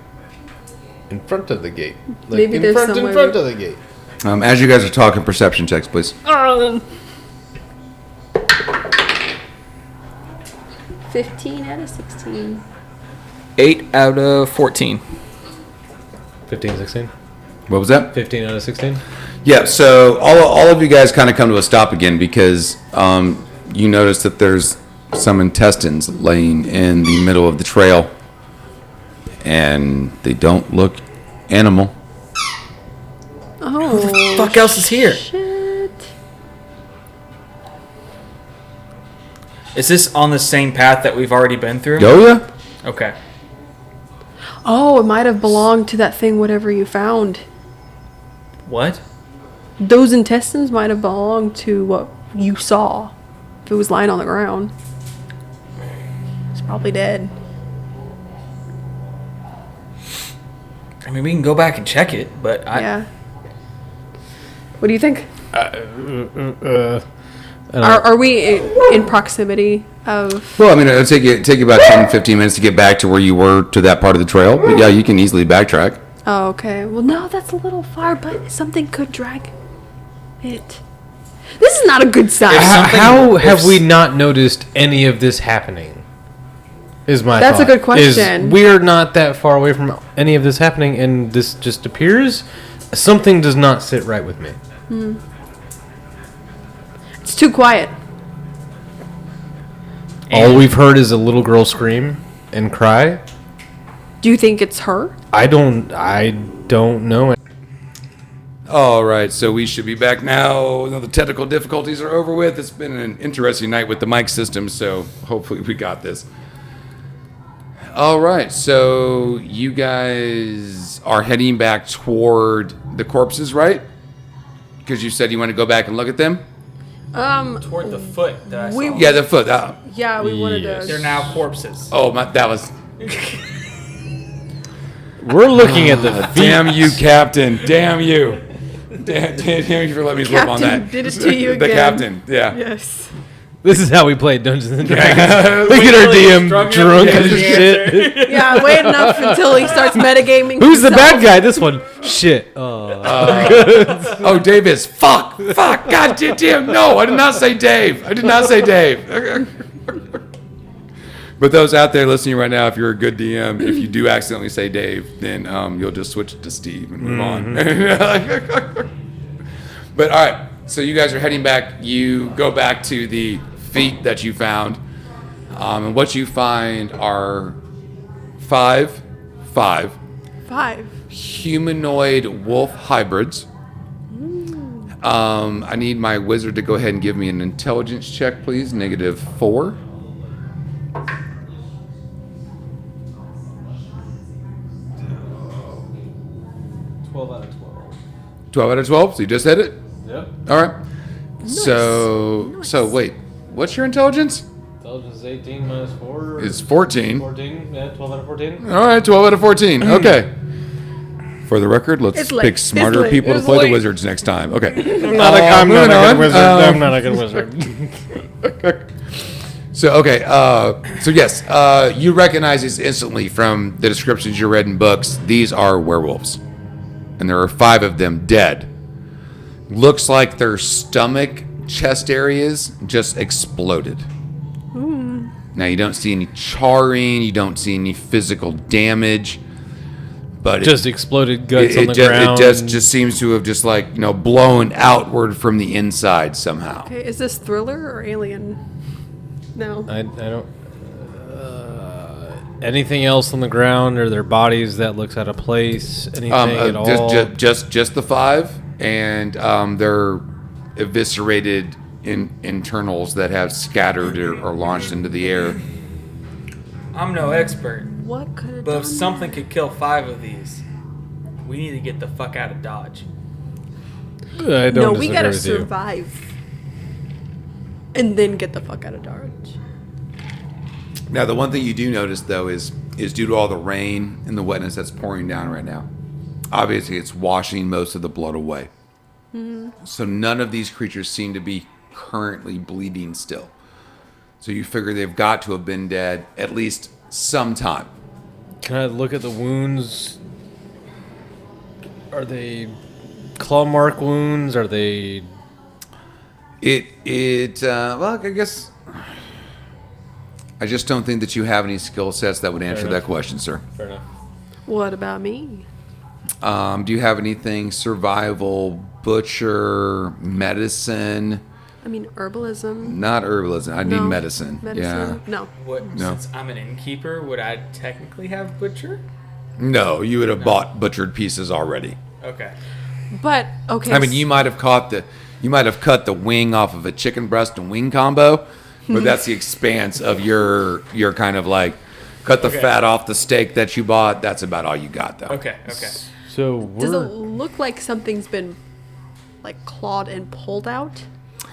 in front of the gate. Like Maybe in there's front somewhere of the gate. As you guys are talking, perception checks, please. 15 out of 16. 8 out of 14. 15, 16? What was that? 15 out of 16? Yeah, so all of you guys kind of come to a stop again because you notice that there's some intestines laying in the middle of the trail. And they don't look animal. Oh. Fuck else is here? Shit. Is this on the same path that we've already been through? Oh, yeah? Okay. Oh, it might have belonged to that thing, whatever you found. What? Those intestines might have belonged to what you saw. If it was lying on the ground. It's probably dead. I mean, we can go back and check it, but Yeah. What do you think? And Are we in proximity of... Well, I mean, it'll take you about 10, 15 minutes to get back to where you were to that part of the trail. But yeah, you can easily backtrack. Oh, okay. Well, no, that's a little far, but something could drag it. This is not a good sign. How have we not noticed any of this happening? Is my That's a thought. good question. Is we're not that far away from any of this happening, and this just appears. Something does not sit right with me. It's too quiet. All we've heard is a little girl scream and cry. Do you think it's her? I don't know. All right, so we should be back now. The technical difficulties are over with. It's been an interesting night with the mic system, so hopefully we got this. All right, so you guys are heading back toward the corpses, right? Because you said you want to go back and look at them? toward the foot that I saw. We- Yeah, the foot. Yeah, we wanted Yes. They're now corpses. Oh, that was... We're looking at the feet. Damn you, Captain. Damn you. Damn you for letting me slip on Captain that. did it to you The again. Captain, yeah. Yes. This is how we play Dungeons and Dragons. Look at our Really DM strung drunk up as the shit. Yeah, wait enough until he starts metagaming. Who's the himself. bad guy? This one. Shit. Oh, Davis. Fuck. God damn. No, I did not say Dave. But those out there listening right now, if you're a good DM, if you do accidentally say Dave, then you'll just switch to Steve and move on. But all right, so you guys are heading back. You go back to the feet that you found. And what you find are five Five. humanoid wolf hybrids. I need my wizard to go ahead and give me an intelligence check, please. -4. 12 out of 12. 12 out of 12. So you just hit it. Yep. All right. So wait. What's your intelligence? Intelligence is 18 minus 4. It's 14. 14. Yeah, 12 out of 14. All right, 12 out of 14. Okay. For the record, let's It's late. pick It's smarter late. people to It's play the late. wizards next time. Okay. I'm not a moving good on. wizard. I'm not a good wizard. So yes, you recognize these instantly from the descriptions you read in books. These are werewolves, and there are 5 of them dead. Looks like their stomach, chest areas just exploded. Now you don't see any charring, you don't see any physical damage, but Just exploded guts on the it ground. just seems to have just like blown outward from the inside somehow. Okay, is this Thriller or Alien? No. I don't. Anything else on the ground or their bodies that looks out of place? Anything at all? Just the 5, and they're eviscerated internals that have scattered or launched into the air. I'm no expert, What could have but done if something could kill 5 of these, we need to get the fuck out of Dodge. I don't No, we disagree gotta with you. survive. And then get the fuck out of Dodge. Now, the one thing you do notice, though, is due to all the rain and the wetness that's pouring down right now, obviously it's washing most of the blood away. So none of these creatures seem to be currently bleeding still. So you figure they've got to have been dead at least some time. Can I look at the wounds? Are they claw mark wounds? Are they? Well, I guess I just don't think that you have any skill sets that would answer that question, sir. Fair enough. What about me? Do you have anything survival, butcher, medicine? I mean, herbalism. Not herbalism. I need No. medicine. Medicine? No. What? No. Since I'm an innkeeper, would I technically have butcher? Yeah. No, you would have bought butchered pieces already. Okay. But, okay. I mean, you might have cut the wing off of a chicken breast and wing combo, but that's the expanse of your kind of like cut the Okay. fat off the steak that you bought. That's about all you got, though. Okay. So Does it we're look like something's been, like, clawed and pulled out?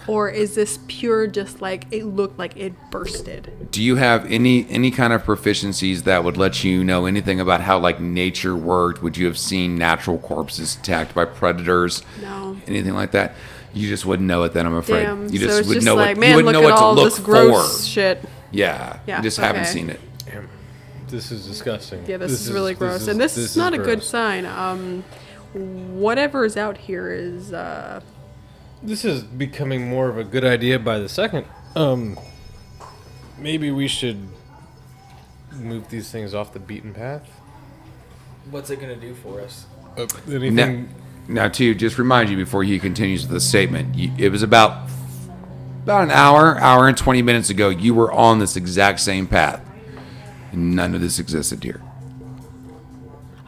Or is this pure just like, it looked like it bursted? Do you have any kind of proficiencies that would let you know anything about how like nature worked? Would you have seen natural corpses attacked by predators? No. Anything like that? You just wouldn't know it then, I'm afraid. Damn. You So just it's would just know like, what man, you wouldn't look know at what to all look this gross for. shit. Yeah. Yeah, You just haven't okay. seen it. this is disgusting. Yeah, this is really gross. And this is not a good sign. Whatever is out here is, This is becoming more of a good idea by the second. Maybe we should move these things off the beaten path. What's it gonna do for us? Anything? Now, to just remind you before he continues with the statement, it was about an hour and 20 minutes ago, you were on this exact same path. And none of this existed here.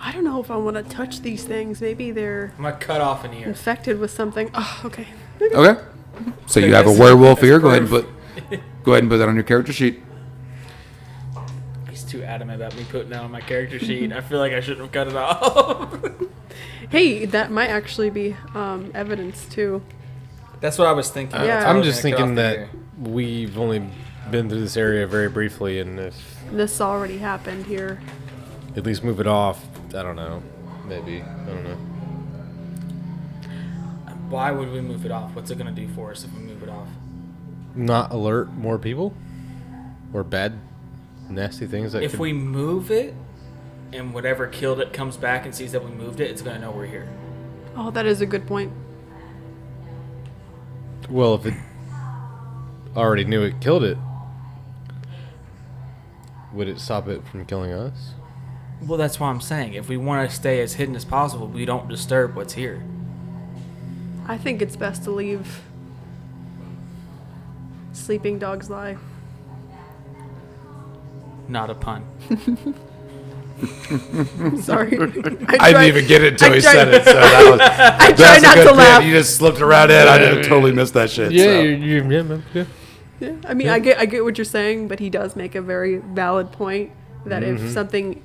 I don't know if I want to touch these things. Maybe they're I'm gonna cut off an ear. infected with something. Oh, okay. Okay. So you have a That's- werewolf that's ear. Go ahead and proof. put that on your character sheet. He's too adamant about me putting that on my character sheet. I feel like I shouldn't have cut it off. Hey, that might actually be evidence too. That's what I was thinking. Yeah. That's why I I'm was just gonna cut thinking off the that ear. we've only been through this area very briefly, and if This already happened here. at least move it off, I don't know. Maybe. I don't know. Why would we move it off? What's it gonna do for us if we move it off? Not alert more people? Or bad, nasty things that If could... we move it, and whatever killed it comes back and sees that we moved it, it's gonna know we're here. Oh, that is a good point. Well, if it already knew it killed it, would it stop it from killing us? Well, that's why I'm saying. If we want to stay as hidden as possible, we don't disturb what's here. I think it's best to leave. Sleeping dogs lie. Not a pun. Sorry. I didn't even get it until he said it. So that was, I try not to laugh. You just slipped around it. I didn't totally miss that shit. Yeah, so. yeah. Yeah, I mean, I get what you're saying, but he does make a very valid point that if something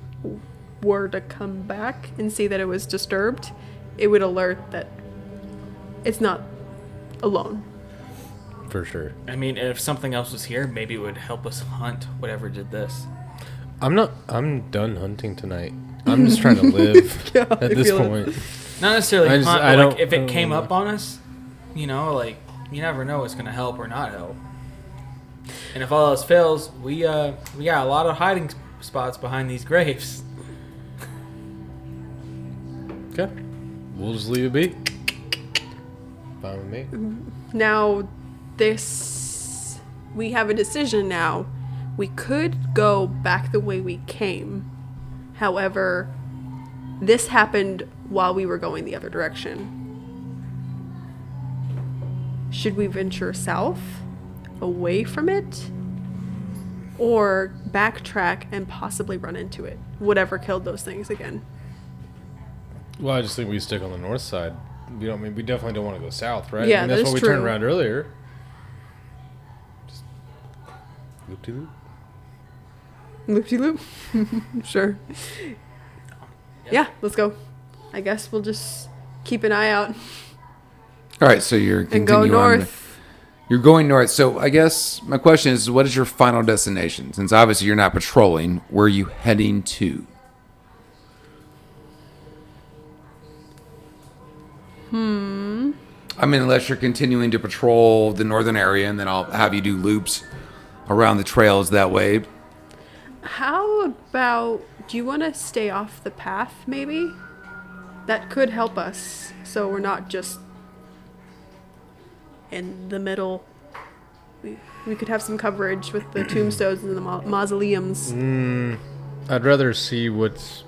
were to come back and see that it was disturbed, it would alert that it's not alone. For sure. I mean, if something else was here, maybe it would help us hunt whatever did this. I'm done hunting tonight. I'm just trying to live Yeah, at I this feel it. point. Not necessarily I just- hunt, I but don't- like if I it don't came know. up on us, you know, like you never know what's gonna help or not help. And if all else fails, we got a lot of hiding spots behind these graves. Okay. We'll just leave it be. Fine with me. Now, we have a decision now. We could go back the way we came. However, this happened while we were going the other direction. Should we venture south, away from it, or backtrack and possibly run into it? Whatever killed those things again. Well, I just think we stick on the north side. We definitely don't want to go south, right? Yeah, I mean, that's that why is we turned true. around earlier. Just loop-de-loop. Loop-de-loop? Sure. Yeah, let's go. I guess we'll just keep an eye out All right, so you're and go continuing on. north. You're going north. So I guess my question is, what is your final destination? Since obviously you're not patrolling, where are you heading to? I mean, unless you're continuing to patrol the northern area, and then I'll have you do loops around the trails that way. How about, do you want to stay off the path, maybe? That could help us, so we're not just in the middle. We could have some coverage with the tombstones and the mausoleums. I'd rather see what's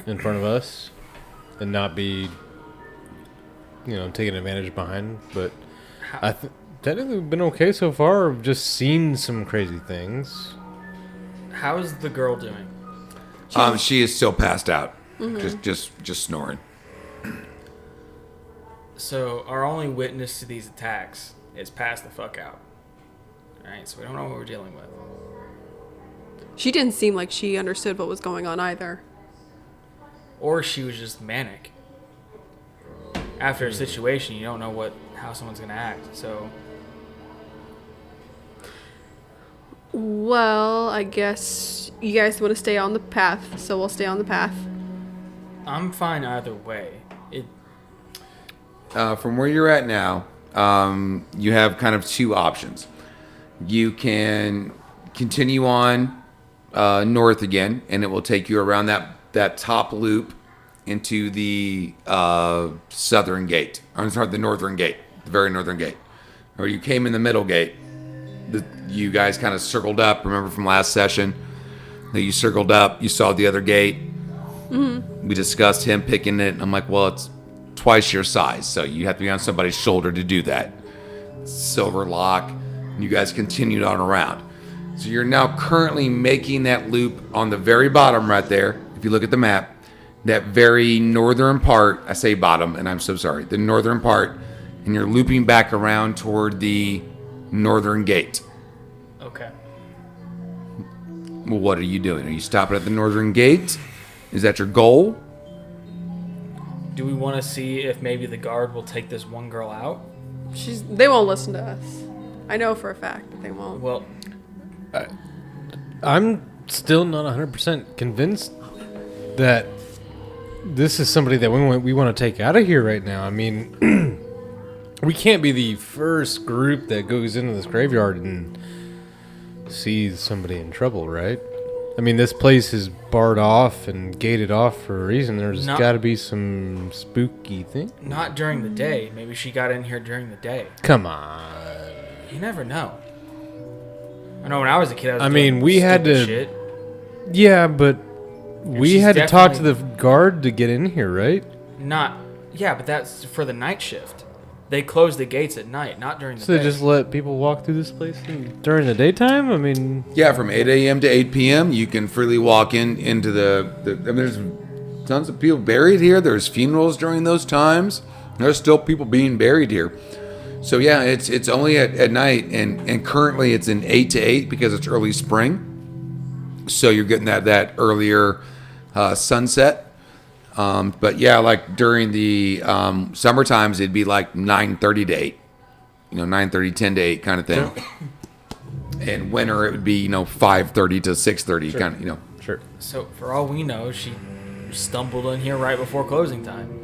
in front of us and not be, taking advantage behind. But technically we've been okay so far. We've just seen some crazy things. How's the girl doing? She is still passed out, just snoring. So our only witness to these attacks is passed the fuck out. Alright, so we don't know what we're dealing with. She didn't seem like she understood what was going on either. Or she was just manic. After a situation, you don't know how someone's gonna act, so... Well, I guess you guys want to stay on the path, so we'll stay on the path. I'm fine either way. From where you're at now, you have kind of two options. You can continue on north again, and it will take you around that top loop into the southern gate. I'm sorry, the northern gate, the very northern gate. Or you came in the middle gate. You guys kind of circled up. Remember from last session that you circled up, you saw the other gate. Mm-hmm. We discussed him picking it. I'm like, well, it's twice your size, so you have to be on somebody's shoulder to do that. Silver lock. And you guys continued on around. So you're now currently making that loop on the very bottom right there. If you look at the map, that very northern part, I say bottom, and I'm so sorry, the northern part, and you're looping back around toward the northern gate. Okay. Well, what are you doing? Are you stopping at the northern gate? Is that your goal? Do we want to see if maybe the guard will take this one girl out? They won't listen to us. I know for a fact that they won't. Well, I'm still not 100% convinced that this is somebody that we want to take out of here right now. I mean, we can't be the first group that goes into this graveyard and sees somebody in trouble, right? I mean, this place is barred off and gated off for a reason. There's got to be some spooky thing. not during the day. Maybe she got in here during the day. Come on. You never know. I know when I was a kid, I was mean, doing we had stupid to- shit. Yeah, but we she's had to talk to the definitely- guard to get in here, right? Yeah, but that's for the night shift. they close the gates at night, not during the So they day. just let people walk through this place during the daytime? I mean, Yeah, from 8 a.m. to 8 p.m. you can freely walk into the I mean, there's tons of people buried here. There's funerals during those times. There's still people being buried here. So yeah, it's only at night, and currently it's in 8 to 8 because it's early spring. So you're getting that earlier sunset. But yeah, like during the summer times, it'd be like 9:30 to 8. 9:30, 10 to 8 kind of thing. And winter, it would be 5:30 to 6:30 kind of. sure. So for all we know, she stumbled in here right before closing time.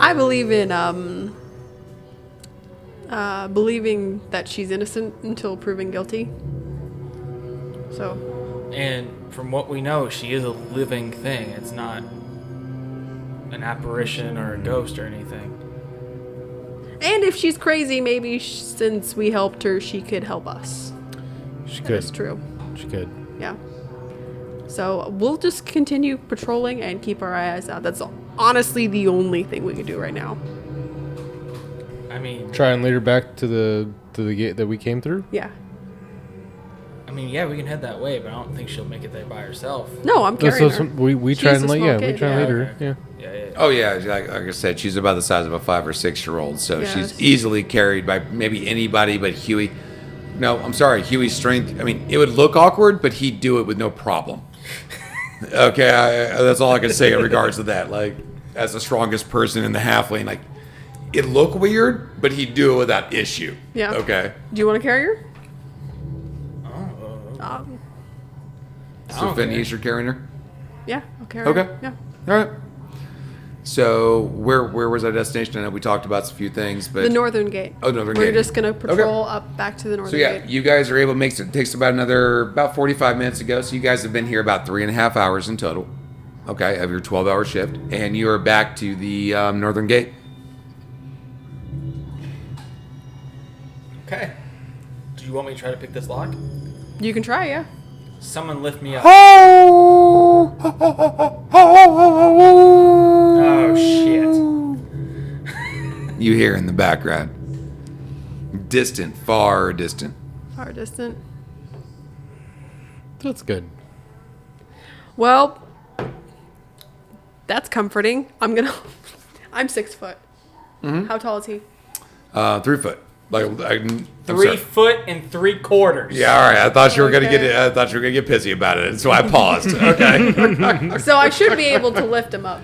I believe in believing that she's innocent until proven guilty. So. And from what we know, she is a living thing. It's not an apparition or a ghost or anything. And if she's crazy, maybe since we helped her, she could help us. She could. That's true. She could. Yeah. So we'll just continue patrolling and keep our eyes out. That's honestly the only thing we can do right now. I mean, Try and lead her back to the gate that we came through. Yeah. yeah, we can head that way, but I don't think she'll make it there by herself. No, I'm carrying her. We She's try a and small we kid, try and yeah. lead her. Yeah. Yeah. Oh yeah, like I said, she's about the size of a 5 or 6 year old, so Yes. she's easily carried by maybe anybody but Huey. No, I'm sorry, Huey's strength. I mean, it would look awkward, but he'd do it with no problem. Okay, that's all I can say in regards to that. Like, as the strongest person in the halfling, like, it'd look weird, but he'd do it without issue. Yeah. Okay. Do you want to carry her? So Phineas, you're carrying her. Yeah, I'll carry Okay. her. Yeah. All right. So where was our destination? I know we talked about a few things, but The northern gate. Oh, northern We're gate. just gonna patrol up back to the northern So yeah, gate. you guys are able to it takes about 45 minutes to go. So you guys have been here about 3.5 hours in total. Okay, of your 12-hour shift, and you are back to the northern gate. Okay. Do you want me to try to pick this lock? You can try, yeah. Someone lift me up. Oh Oh, shit. You hear in the background, distant, far distant. Far distant. That's good. Well, that's comforting. I'm 6 foot. Mm-hmm. How tall is he? 3 foot. Like I'm 3 sorry. foot and 3/4. Yeah, all right. I thought you were gonna Okay. get pissy about it, so I paused. Okay. So I should be able to lift him up.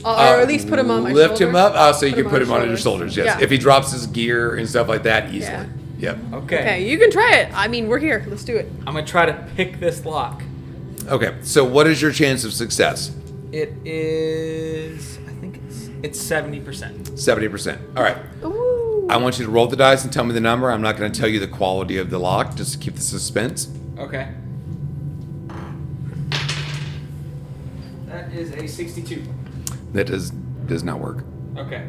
Or at least put him on my Lift shoulder. him up. So you can put him on your shoulders. shoulders. Yes. Yeah. If he drops his gear and stuff like that, easily. Yeah. Yep. Okay, you can try it. I mean, we're here. Let's do it. I'm going to try to pick this lock. Okay. So what is your chance of success? It is, I think it's 70%. 70%. All right. Ooh. I want you to roll the dice and tell me the number. I'm not going to tell you the quality of the lock, just to keep the suspense. Okay. That is a 62. That does not work. Okay.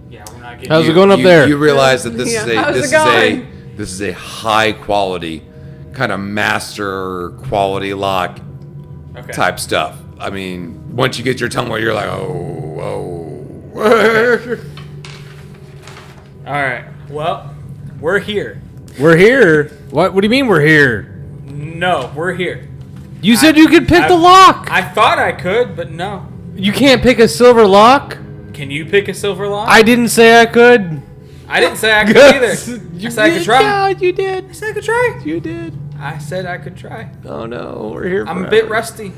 Yeah, we're not getting. How's it going up there? You realize that this Yeah, is how's this it going? this is a high quality, kind of master quality lock Okay. type stuff. I mean, once you get your tongue where you're like, oh. All right. Well, we're here. We're here. What do you mean we're here? No, we're here. You said you could pick I- the lock. I thought I could, but no. You can't pick a silver lock. Can you pick a silver lock? I didn't say I could. I didn't say I could either. I said I could try. Yeah, you did. I said I could try. You did. I said I could try. Oh no, we're here. I'm a bit rusty.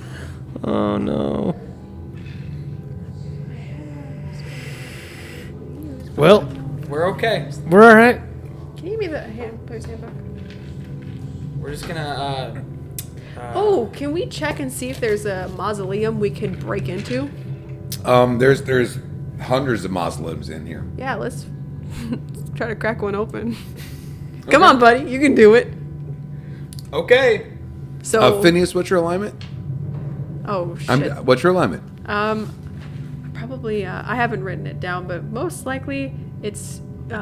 Oh no. Well, We're okay. we're all right. Can you give me the player's handbook? We're just gonna. Oh, can we check and see if there's a mausoleum we could break into? There's hundreds of mausoleums in here. Yeah, let's try to crack one open. Come on, buddy. You can do it. Okay. So, Phineas, what's your alignment? oh, shit. What's your alignment? Probably, I haven't written it down, but most likely it's We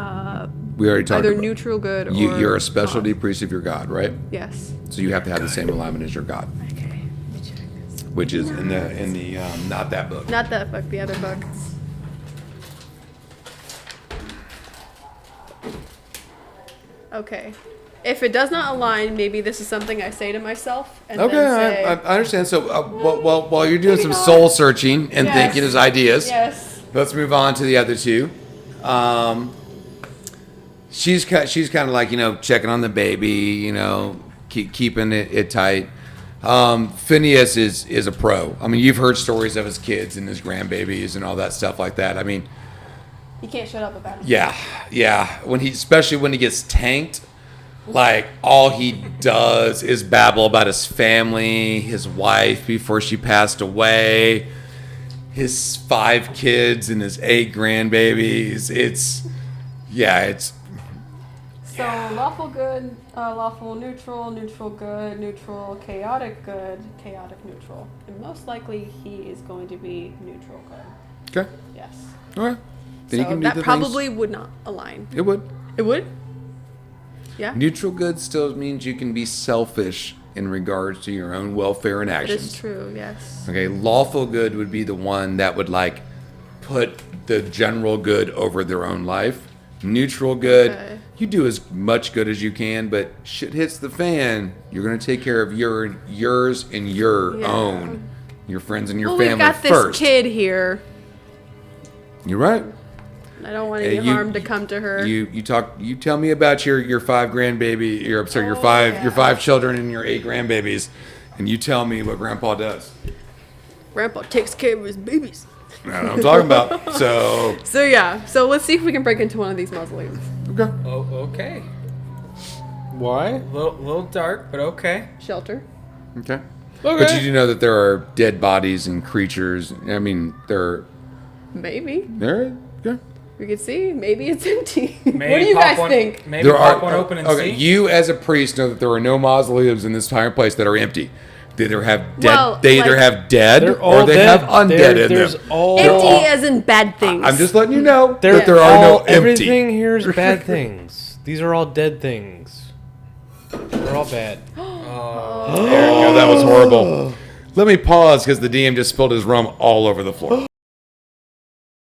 already talked either about neutral good or... You're a specialty not. priest of your god, right? Yes. So you have to have the same alignment as your god, Okay. Let me check this. which is in the not that book. Not that book, the other book. Okay. If it does not align, maybe this is something I say to myself. And Okay, then say, I understand. So while you're doing Maybe some not. soul searching and Yes. thinking as ideas, Yes. let's move on to the other two. She's kind of like, checking on the baby, keeping it tight. Phineas is a pro. I mean, you've heard stories of his kids and his grandbabies and all that stuff like that. I mean, You can't shut up about it. yeah. Especially when he gets tanked, like all he does is babble about his family, his wife before she passed away, his 5 kids and his 8 grandbabies. It's So lawful good, lawful neutral, neutral good, neutral chaotic good, chaotic neutral. And most likely he is going to be neutral good. okay. Yes. All right. Then you So can do that the probably things. would not align. It would. It would? Yeah. Neutral good still means you can be selfish in regards to your own welfare and It actions. is true, yes. Okay, lawful good would be the one that would like put the general good over their own life. Neutral good, Okay. you do as much good as you can, but shit hits the fan, you're gonna take care of yours and your Yeah. own, your friends and your Well, family we've got this first. kid here. You're right. I don't want Hey, any harm to come to her. You tell me about your 5 grandbaby, your Oh, your 5 children and your 8 grandbabies, and you tell me what Grandpa does. Grandpa takes care of his babies. That's what I'm talking about. So So yeah, so let's see if we can break into one of these mausoleums. okay. Oh, okay. Why? A little dark, but okay. Shelter. Okay. Okay. But you do know that there are dead bodies and creatures. I mean, Maybe. okay. We could see. Maybe it's empty. Maybe What do you pop guys one- think? Maybe pop one open and see. You as a priest know that there are no mausoleums in this entire place that are empty. They either have dead. Well, they either like- have dead They're or all they dead. have undead in There's them. all. Empty as in bad things. I'm just letting you know They're that there are no empty. Everything here is bad things. These are all dead things. They're all bad. There you go. That was horrible. Let me pause because the DM just spilled his rum all over the floor.